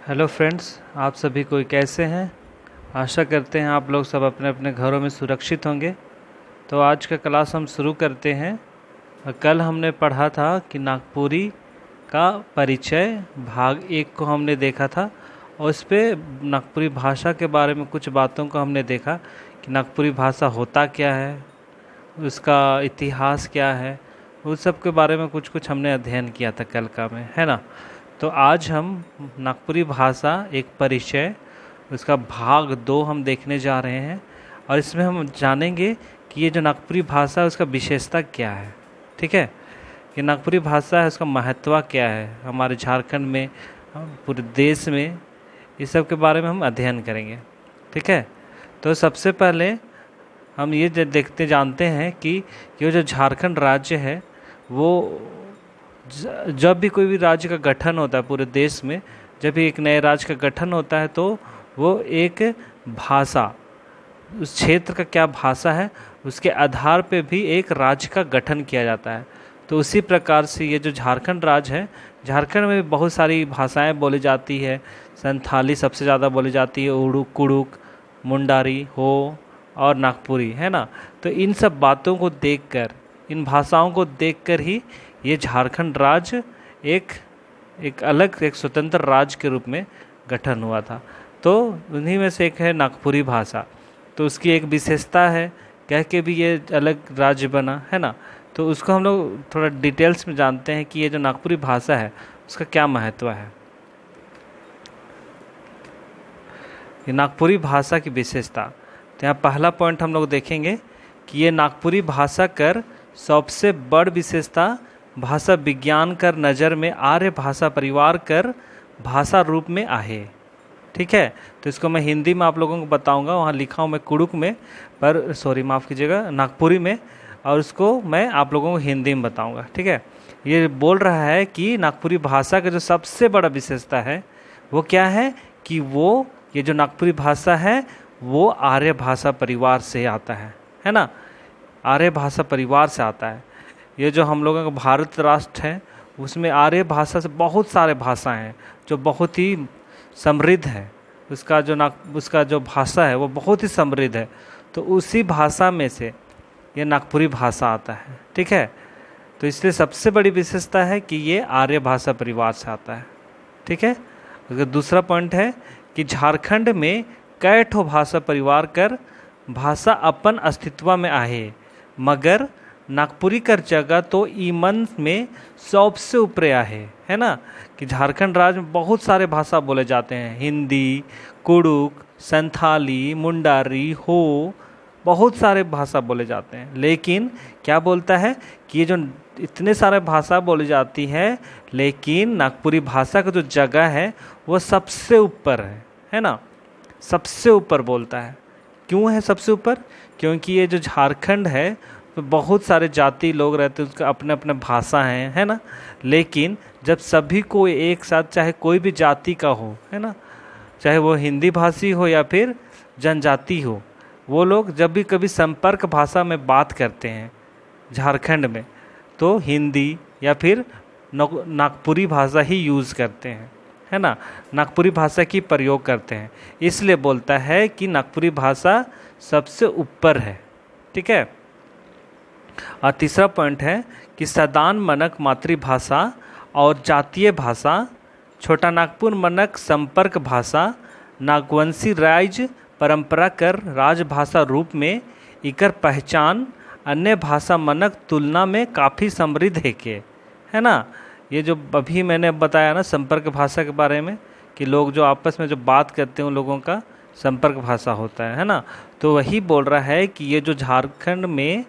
Hello friends, आप सभी कोई कैसे हैं। आशा करते हैं आप लोग सब अपने अपने घरों में सुरक्षित होंगे। तो आज का क्लास हम शुरू करते हैं। कल हमने पढ़ा था कि नागपुरी का परिचय भाग 1 को हमने देखा था और उस पर नागपुरी भाषा के बारे में कुछ बातों को हमने देखा कि नागपुरी भाषा होता क्या है, उसका इतिहास क्या है, उस सब के बारे में कुछ कुछ हमने अध्ययन किया था कल का में, है ना। तो आज हम नागपुरी भाषा एक परिचय उसका भाग 2 हम देखने जा रहे हैं और इसमें हम जानेंगे कि ये जो नागपुरी भाषा है उसका विशेषता क्या है। ठीक है, ये नागपुरी भाषा है उसका महत्व क्या है हमारे झारखंड में, पूरे देश में, इस सब के बारे में हम अध्ययन करेंगे। ठीक है, तो सबसे पहले हम ये देखते जानते हैं कि ये जो झारखंड राज्य है वो जब भी कोई भी राज्य का गठन होता है पूरे देश में, जब भी एक नए राज्य का गठन होता है तो वो एक भाषा, उस क्षेत्र का क्या भाषा है उसके आधार पे भी एक राज्य का गठन किया जाता है। तो उसी प्रकार से ये जो झारखंड राज्य है, झारखंड में भी बहुत सारी भाषाएं बोली जाती है। संथाली सबसे ज़्यादा बोली जाती है, उड़ुक, कुड़ुक, मुंडारी, हो और नागपुरी, है ना। तो इन सब बातों को देखकर, इन भाषाओं को देखकर ही ये झारखंड राज्य एक अलग, एक स्वतंत्र राज्य के रूप में गठन हुआ था। तो उन्हीं में से एक है नागपुरी भाषा। तो उसकी एक विशेषता है, कह के भी ये अलग राज्य बना, है ना। तो उसको हम लोग थोड़ा डिटेल्स में जानते हैं कि ये जो नागपुरी भाषा है उसका क्या महत्व है। ये नागपुरी भाषा की विशेषता, तो यहाँ पहला पॉइंट हम लोग देखेंगे कि ये नागपुरी भाषा कर सबसे बड़ विशेषता भाषा विज्ञान कर नज़र में आर्य भाषा परिवार कर भाषा रूप में आहे। ठीक है, तो इसको मैं हिंदी में आप लोगों को बताऊंगा, वहाँ लिखा हूँ मैं कुड़ुक में, पर सॉरी माफ़ कीजिएगा, नागपुरी में, और उसको मैं आप लोगों को हिंदी में बताऊंगा। ठीक है, ये बोल रहा है कि नागपुरी भाषा का जो सबसे बड़ा विशेषता है वो क्या है कि वो ये जो नागपुरी भाषा है वो आर्य भाषा परिवार से आता है ना। आर्य भाषा परिवार से आता है। ये जो हम लोगों का भारत राष्ट्र है उसमें आर्य भाषा से बहुत सारे भाषाएं हैं जो बहुत ही समृद्ध है। उसका जो भाषा है वो बहुत ही समृद्ध है। तो उसी भाषा में से ये नागपुरी भाषा आता है। ठीक है, तो इसलिए सबसे बड़ी विशेषता है कि ये आर्य भाषा परिवार से आता है। ठीक है, अगर दूसरा पॉइंट है कि झारखंड में कई ठो भाषा परिवार कर भाषा अपन अस्तित्व में आहे, मगर नागपुरी कर जगह तो ईमन में सबसे ऊपर है ना। कि झारखंड राज्य में बहुत सारे भाषा बोले जाते हैं, हिंदी, कुड़ुक, संथाली, मुंडारी, हो, बहुत सारे भाषा बोले जाते हैं। लेकिन क्या बोलता है कि ये जो इतने सारे भाषा बोली जाती है, लेकिन नागपुरी भाषा का जो जगह है वो सबसे ऊपर है ना, सबसे ऊपर बोलता है। क्यों है सबसे ऊपर? क्योंकि ये जो झारखंड है तो बहुत सारे जाति लोग रहते हैं, उसका अपने अपने भाषा हैं, है ना। लेकिन जब सभी को एक साथ, चाहे कोई भी जाति का हो, है ना, चाहे वो हिंदी भाषी हो या फिर जनजाति हो, वो लोग जब भी कभी संपर्क भाषा में बात करते हैं झारखंड में तो हिंदी या फिर नागपुरी भाषा ही यूज़ करते हैं, है ना। नागपुरी भाषा की प्रयोग करते हैं, इसलिए बोलता है कि नागपुरी भाषा सबसे ऊपर है। ठीक है, और तीसरा पॉइंट है कि सदान मनक मातृभाषा और जातीय भाषा, छोटा नागपुर मनक संपर्क भाषा, नागवंशी राज्य परंपरा कर राजभाषा रूप में इकर पहचान अन्य भाषा मनक तुलना में काफ़ी समृद्ध है ना। ये जो अभी मैंने बताया ना संपर्क भाषा के बारे में, कि लोग जो आपस में जो बात करते हैं उन लोगों का संपर्क भाषा होता है ना। तो वही बोल रहा है कि ये जो झारखंड में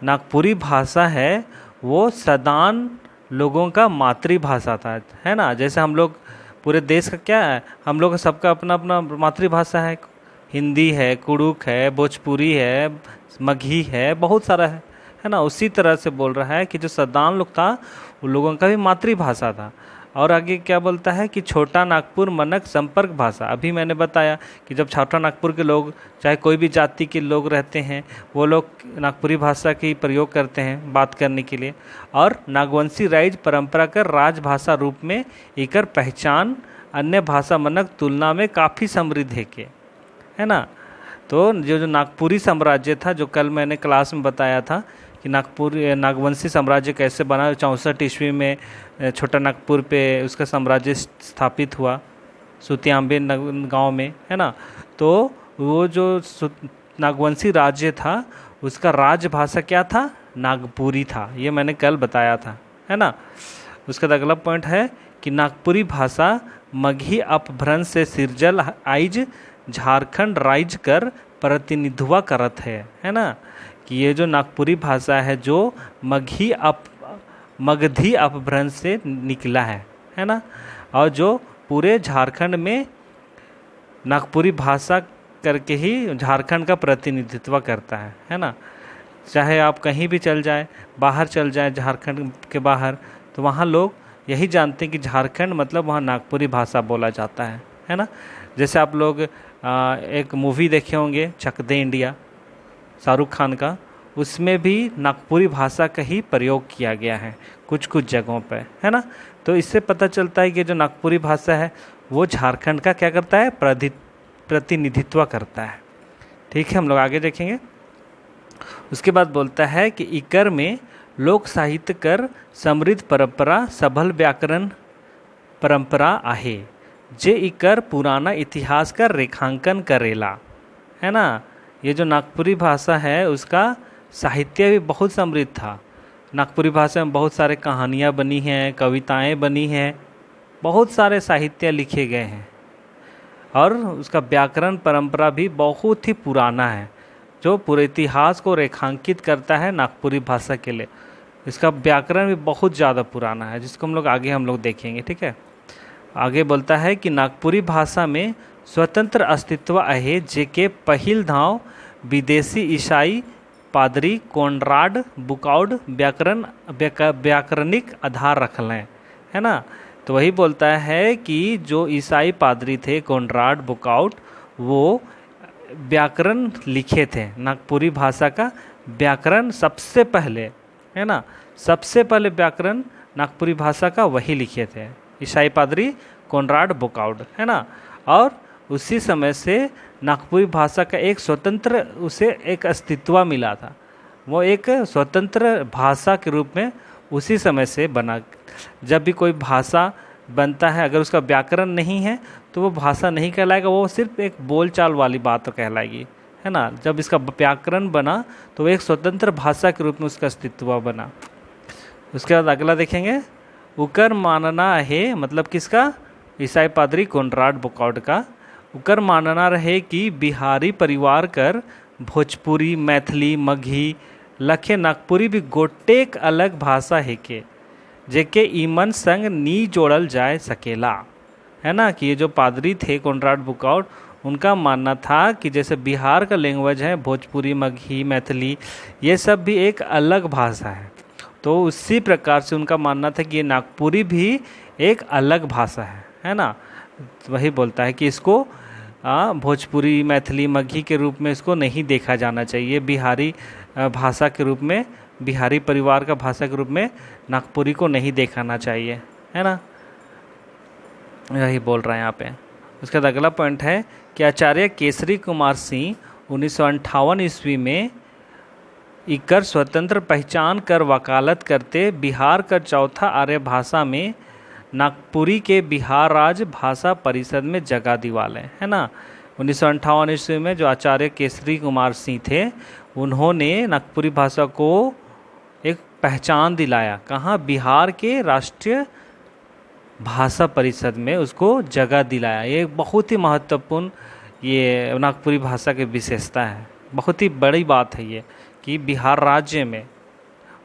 नागपुरी भाषा है वो सदान लोगों का मातृभाषा था, है ना। जैसे हम लोग पूरे देश का क्या है, हम लोग सबका अपना अपना मातृभाषा है, हिंदी है, कुड़ुक है, भोजपुरी है, मगही है, बहुत सारा है ना। उसी तरह से बोल रहा है कि जो सदान लोग था उन लोगों का भी मातृभाषा था। और आगे क्या बोलता है कि छोटा नागपुर मनक संपर्क भाषा, अभी मैंने बताया कि जब छोटा नागपुर के लोग, चाहे कोई भी जाति के लोग रहते हैं, वो लोग नागपुरी भाषा की प्रयोग करते हैं बात करने के लिए। और नागवंशी राज्य परंपरा कर राजभाषा रूप में एकर पहचान अन्य भाषा मनक तुलना में काफ़ी समृद्ध है के, है ना। तो जो नागपुरी साम्राज्य था, जो कल मैंने क्लास में बताया था कि नागवंशी साम्राज्य कैसे बना, 64 ईस्वी में छोटा नागपुर पे उसका साम्राज्य स्थापित हुआ, सुतियाम्बे गांव में, है ना। तो वो जो नागवंशी राज्य था उसका राजभाषा क्या था, नागपुरी था, ये मैंने कल बताया था, है ना। उसका अगला पॉइंट है कि नागपुरी भाषा मगही अपभ्रंश से सिरजल आइज झारखंड राइज कर प्रतिनिधित्व करत है ना। कि ये जो नागपुरी भाषा है जो मगधी अपभ्रंश से निकला है ना, और जो पूरे झारखंड में नागपुरी भाषा करके ही झारखंड का प्रतिनिधित्व करता है ना। चाहे आप कहीं भी चल जाए, बाहर चल जाए झारखंड के बाहर, तो वहाँ लोग यही जानते हैं कि झारखंड मतलब वहाँ नागपुरी भाषा बोला जाता है ना। जैसे आप लोग एक मूवी देखे होंगे चक दे इंडिया, शाहरुख खान का, उसमें भी नागपुरी भाषा का ही प्रयोग किया गया है कुछ कुछ जगहों पे, है ना। तो इससे पता चलता है कि जो नागपुरी भाषा है वो झारखंड का क्या करता है, प्रतिनिधित्व करता है। ठीक है, हम लोग आगे देखेंगे। उसके बाद बोलता है कि इकर में लोक साहित्य कर समृद्ध परंपरा सबल व्याकरण परंपरा आहे, जे इकर पुराना इतिहास का रेखांकन करेला, है ना। ये जो नागपुरी भाषा है उसका साहित्य भी बहुत समृद्ध था। नागपुरी भाषा में बहुत सारे कहानियाँ बनी हैं, कविताएं बनी हैं, बहुत सारे साहित्य लिखे गए हैं, और उसका व्याकरण परंपरा भी बहुत ही पुराना है, जो पूरे इतिहास को रेखांकित करता है नागपुरी भाषा के लिए। इसका व्याकरण भी बहुत ज़्यादा पुराना है, जिसको हम लोग देखेंगे। ठीक है, आगे बोलता है कि नागपुरी भाषा में स्वतंत्र अस्तित्व आहे, जेके पहिल धाव विदेशी ईसाई पादरी कोनराड बुकाउड व्याकरणिक आधार रखल हैं, है ना। तो वही बोलता है कि जो ईसाई पादरी थे कोनराड बुकाउड, वो व्याकरण लिखे थे, नागपुरी भाषा का व्याकरण सबसे पहले, है ना, सबसे पहले व्याकरण नागपुरी भाषा का वही लिखे थे ईसाई पादरी कोनराड बुकाउड, है ना। और उसी समय से नागपुरी भाषा का एक स्वतंत्र, उसे एक अस्तित्व मिला था, वो एक स्वतंत्र भाषा के रूप में उसी समय से बना। जब भी कोई भाषा बनता है, अगर उसका व्याकरण नहीं है तो वो भाषा नहीं कहलाएगा, वो सिर्फ एक बोलचाल वाली बात कहलाएगी, है ना। जब इसका व्याकरण बना तो वो एक स्वतंत्र भाषा के रूप में उसका अस्तित्व बना। उसके बाद अगला देखेंगे, उकर मानना है, मतलब किसका, ईसाई पादरी कोनराड बुकाउड का। उकर मानना रहे कि बिहारी परिवार कर भोजपुरी, मैथिली, मगही, लखे नागपुरी भी गोटेक अलग भाषा है के, जेके ईमन संग नी जोड़ल जाए सकेला, है ना। कि ये जो पादरी थे कोनराड बुकाउड, उनका मानना था कि जैसे बिहार का लैंग्वेज है भोजपुरी, मगही, मैथिली, ये सब भी एक अलग भाषा है, तो उसी प्रकार से उनका मानना था कि ये नागपुरी भी एक अलग भाषा है ना। वही बोलता है कि इसको भोजपुरी, मैथिली, मगही के रूप में इसको नहीं देखा जाना चाहिए, बिहारी भाषा के रूप में, बिहारी परिवार का भाषा के रूप में नागपुरी को नहीं देखाना चाहिए, है ना। यही बोल रहे हैं यहाँ पे। उसके बाद अगला पॉइंट है कि आचार्य केसरी कुमार सिंह 1958 ईस्वी में इकर स्वतंत्र पहचान कर वकालत करते बिहार का चौथा आर्य भाषा में नागपुरी के बिहार राज्य भाषा परिषद में जगह दिवाले, है ना। 1958 ईस्वी में जो आचार्य केसरी कुमार सिंह थे, उन्होंने नागपुरी भाषा को एक पहचान दिलाया, कहाँ, बिहार के राष्ट्रीय भाषा परिषद में उसको जगह दिलाया। ये बहुत ही महत्वपूर्ण ये नागपुरी भाषा की विशेषता है, बहुत ही बड़ी बात है ये कि बिहार राज्य में,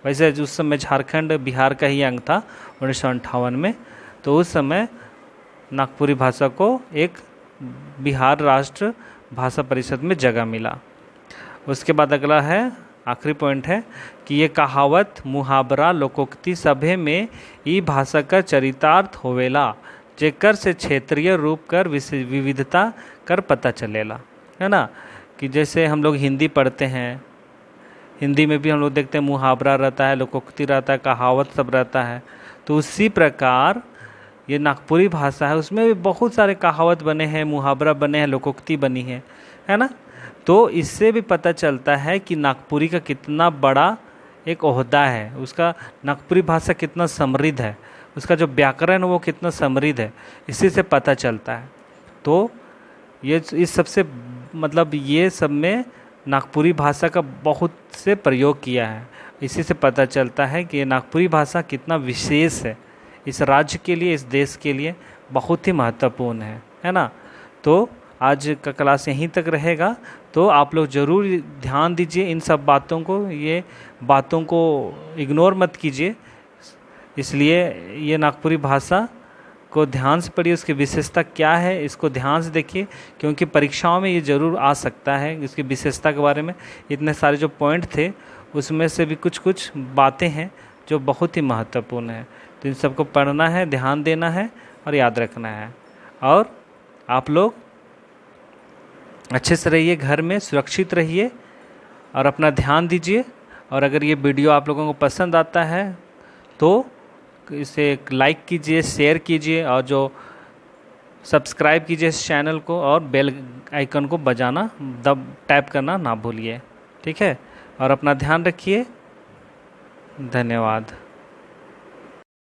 वैसे उस समय झारखंड बिहार का ही अंग था 1958 में, तो उस समय नागपुरी भाषा को एक बिहार राष्ट्र भाषा परिषद में जगह मिला। उसके बाद अगला है, आखिरी पॉइंट है कि ये कहावत, मुहावरा, लोकोक्ति सभे में ई भाषा का चरितार्थ होवेला, जेकर से क्षेत्रीय रूप कर विविधता कर पता चलेला, है ना। कि जैसे हम लोग हिंदी पढ़ते हैं, हिंदी में भी हम लोग देखते हैं मुहावरा रहता है, लोकोक्ति रहता है, कहावत सब रहता है, तो उसी प्रकार ये नागपुरी भाषा है उसमें भी बहुत सारे कहावत बने हैं, मुहावरा बने हैं, लोकोक्ति बनी है ना। तो इससे भी पता चलता है कि नागपुरी का कितना बड़ा एक ओहदा है, उसका नागपुरी भाषा कितना समृद्ध है, उसका जो व्याकरण है वो कितना समृद्ध है, इसी से पता चलता है। तो ये इस सबसे मतलब ये सब में नागपुरी भाषा का बहुत से प्रयोग किया है, इसी से पता चलता है कि ये नागपुरी भाषा कितना विशेष है, इस राज्य के लिए, इस देश के लिए बहुत ही महत्वपूर्ण है ना। तो आज का क्लास यहीं तक रहेगा, तो आप लोग ज़रूर ध्यान दीजिए इन सब बातों को, ये बातों को इग्नोर मत कीजिए। इसलिए ये नागपुरी भाषा को ध्यान से पढ़िए, उसकी विशेषता क्या है इसको ध्यान से देखिए, क्योंकि परीक्षाओं में ये ज़रूर आ सकता है। इसकी विशेषता के बारे में इतने सारे जो पॉइंट थे उसमें से भी कुछ कुछ बातें हैं जो बहुत ही महत्वपूर्ण है। तो इन सबको पढ़ना है, ध्यान देना है और याद रखना है। और आप लोग अच्छे से रहिए, घर में सुरक्षित रहिए और अपना ध्यान दीजिए। और अगर ये वीडियो आप लोगों को पसंद आता है तो इसे लाइक कीजिए, शेयर कीजिए और जो सब्सक्राइब कीजिए इस चैनल को, और बेल आइकन को बजाना टैप करना ना भूलिए। ठीक है, और अपना ध्यान रखिए। धन्यवाद।